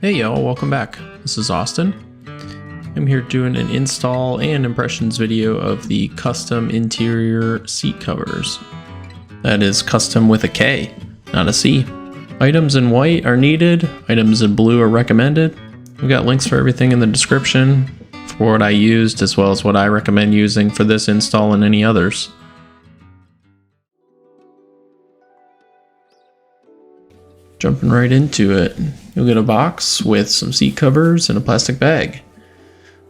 Hey y'all, welcome back. This is Austin. I'm here doing an install and impressions video of the Kustom interior seat covers. That is Kustom with a K, not a C. Items in white are needed, items in blue are recommended. We've got links for everything in the description for what I used as well as what I recommend using for this install and any others. Jumping right into it, you'll get a box with some seat covers and a plastic bag.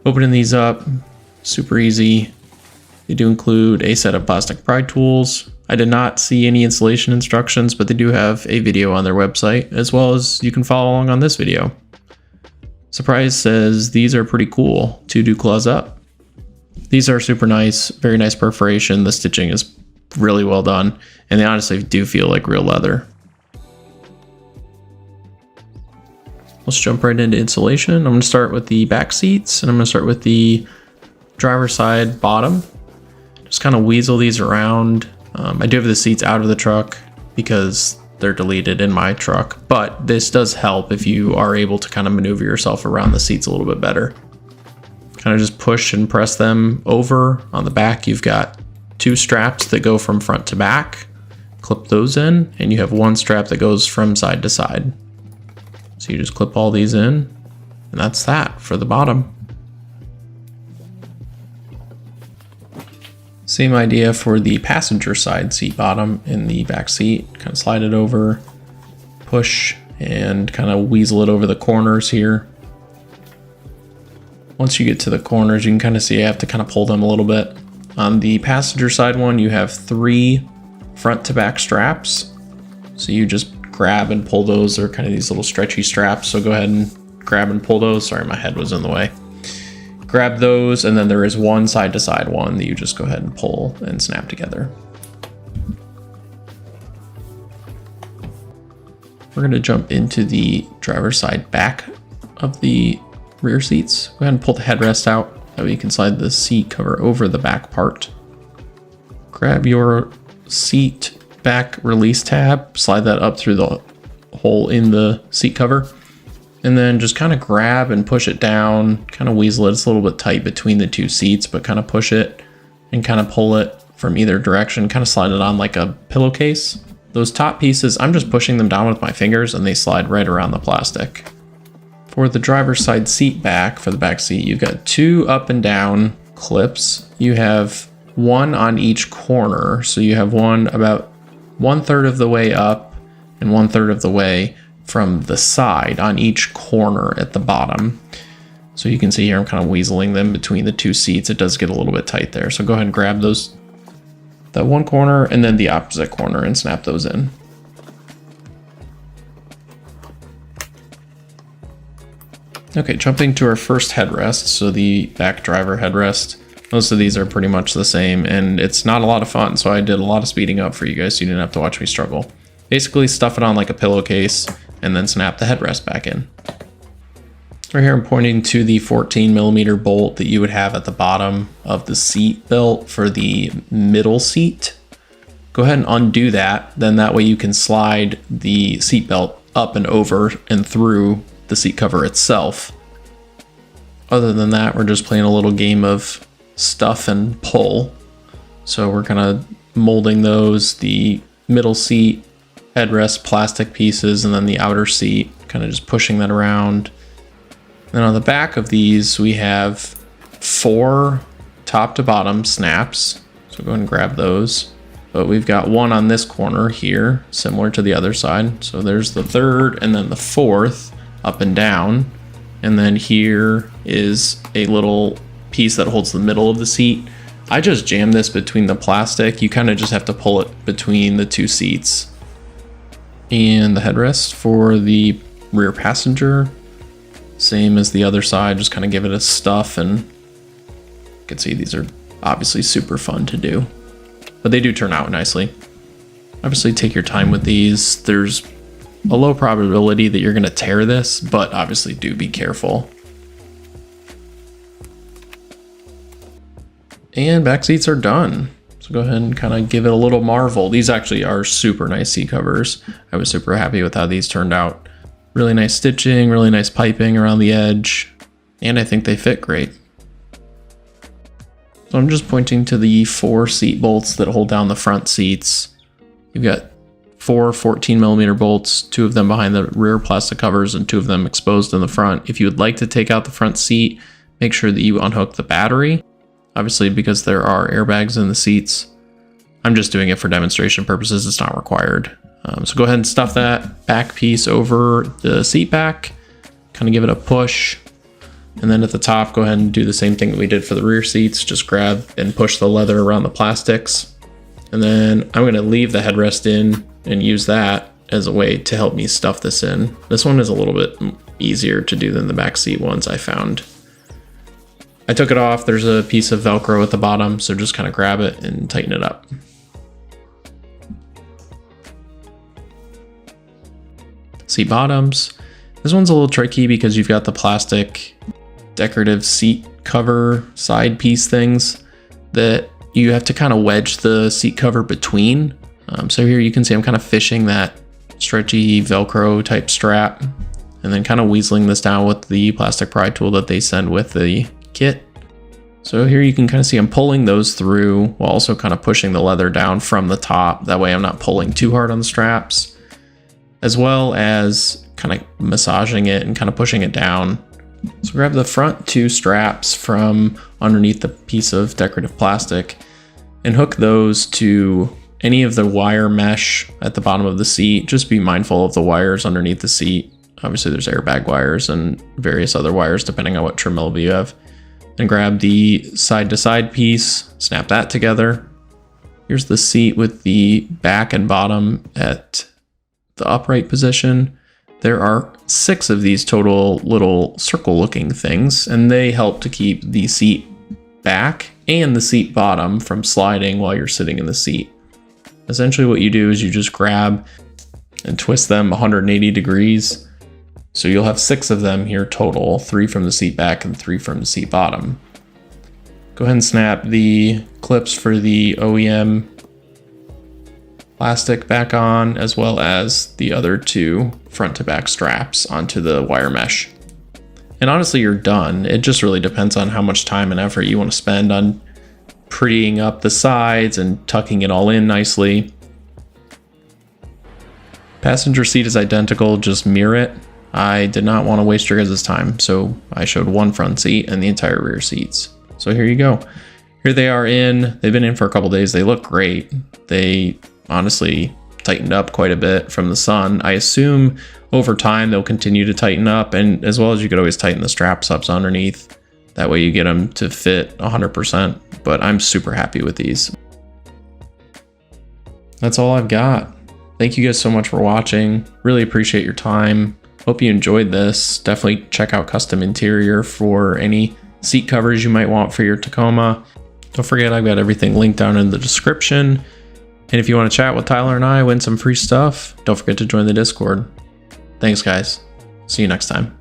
Opening these up, super easy. They do include a set of plastic pry tools. I did not see any installation instructions, but they do have a video on their website, as well as you can follow along on this video. Surprise says these are pretty cool to do claws up. These are super nice, very nice perforation. The stitching is really well done, and they honestly do feel like real leather. Let's jump right into installation. I'm going to start with the back seats, and I'm going to start with the driver's side bottom. Just kind of weasel these around. I do have the seats out of the truck because they're deleted in my truck, but this does help if you are able to kind of maneuver yourself around the seats a little bit better. Kind of just push and press them over. On the back, you've got two straps that go from front to back. Clip those in, and you have one strap that goes from side to side. So you just clip all these in, and that's that for the bottom. Same idea for the passenger side seat bottom in the back seat. Kind of slide it over, push, and kind of weasel it over the corners here. Once you get to the corners, you can kind of see I have to kind of pull them a little bit. On the passenger side one, you have 3 front to back straps. So you just grab and pull those. They're kind of these little stretchy straps, so go ahead and grab and pull those. Sorry, my head was in the way. Grab those, and then there is one side to side one that you just go ahead and pull and snap together. We're going to jump into the driver's side back of the rear seats. Go ahead and pull the headrest out. That way you can slide the seat cover over the back part. Grab your seat back release tab, slide that up through the hole in the seat cover, and then just kind of grab and push it down, kind of weasel it. It's a little bit tight between the two seats, but kind of push it and kind of pull it from either direction, kind of slide it on like a pillowcase. Those top pieces, I'm just pushing them down with my fingers and they slide right around the plastic. For the driver's side seat back, for the back seat, you've got 2 up and down clips. You have one on each corner, so you have one about 1/3 of the way up and 1/3 of the way from the side on each corner at the bottom. So you can see here I'm kind of weaseling them between the two seats. It does get a little bit tight there. So go ahead and grab those, that one corner and then the opposite corner, and snap those in. Okay, jumping to our first headrest, so the back driver headrest. Most of these are pretty much the same, and it's not a lot of fun, so I did a lot of speeding up for you guys so you didn't have to watch me struggle. Basically stuff it on like a pillowcase and then snap the headrest back in. Right here I'm pointing to the 14mm bolt that you would have at the bottom of the seat belt for the middle seat. Go ahead and undo that, then that way you can slide the seat belt up and over and through the seat cover itself. Other than that, we're just playing a little game of stuff and pull. So we're kind of molding those, the middle seat, headrest plastic pieces, and then the outer seat, kind of just pushing that around. Then on the back of these, we have 4 top to bottom snaps. So go ahead and grab those. But we've got one on this corner here, similar to the other side. So there's the 3rd and then the 4th up and down. And then here is a little piece that holds the middle of the seat. I just jammed this between the plastic. You kind of just have to pull it between the two seats. And the headrest for the rear passenger, same as the other side, just kind of give it a stuff, and you can see these are obviously super fun to do, but they do turn out nicely. Obviously take your time with these. There's a low probability that you're going to tear this, but obviously do be careful. And back seats are done. So go ahead and kind of give it a little marvel. These actually are super nice seat covers. I was super happy with how these turned out. Really nice stitching, really nice piping around the edge, and I think they fit great. So I'm just pointing to the 4 seat bolts that hold down the front seats. You've got 4 14mm bolts, 2 of them behind the rear plastic covers and 2 of them exposed in the front. If you would like to take out the front seat, make sure that you unhook the battery. Obviously, because there are airbags in the seats. I'm just doing it for demonstration purposes, it's not required. So go ahead and stuff that back piece over the seat back, kind of give it a push. And then at the top, go ahead and do the same thing that we did for the rear seats. Just grab and push the leather around the plastics. And then I'm gonna leave the headrest in and use that as a way to help me stuff this in. This one is a little bit easier to do than the back seat ones I found. I took it off, there's a piece of Velcro at the bottom, so just kind of grab it and tighten it up. Seat bottoms. This one's a little tricky because you've got the plastic decorative seat cover side piece things that you have to kind of wedge the seat cover between. So here you can see I'm kind of fishing that stretchy Velcro type strap and then kind of weaseling this down with the plastic pry tool that they send with the kit. So here you can kind of see I'm pulling those through while also kind of pushing the leather down from the top. That way I'm not pulling too hard on the straps, as well as kind of massaging it and kind of pushing it down. So grab the front 2 straps from underneath the piece of decorative plastic and hook those to any of the wire mesh at the bottom of the seat. Just be mindful of the wires underneath the seat. Obviously there's airbag wires and various other wires depending on what trim level you have. And grab the side to side piece, snap that together. Here's the seat with the back and bottom at the upright position. There are 6 of these total little circle looking things, and they help to keep the seat back and the seat bottom from sliding while you're sitting in the seat. Essentially what you do is you just grab and twist them 180 degrees. So you'll have 6 of them here total, 3 from the seat back and 3 from the seat bottom. Go ahead and snap the clips for the OEM plastic back on, as well as the other 2 front to back straps onto the wire mesh. And honestly, you're done. It just really depends on how much time and effort you want to spend on prettying up the sides and tucking it all in nicely. Passenger seat is identical, just mirror it. I did not want to waste your guys' time, so I showed 1 front seat and the entire rear seats. So here you go. Here they are in. They've been in for a couple days. They look great. They honestly tightened up quite a bit from the sun. I assume over time they'll continue to tighten up, and as well as you could always tighten the straps up underneath. That way you get them to fit 100%, but I'm super happy with these. That's all I've got. Thank you guys so much for watching. Really appreciate your time. Hope you enjoyed this. Definitely check out Kustom Interior for any seat covers you might want for your Tacoma. Don't forget, I've got everything linked down in the description. And if you want to chat with Tyler and I, win some free stuff, don't forget to join the Discord. Thanks, guys. See you next time.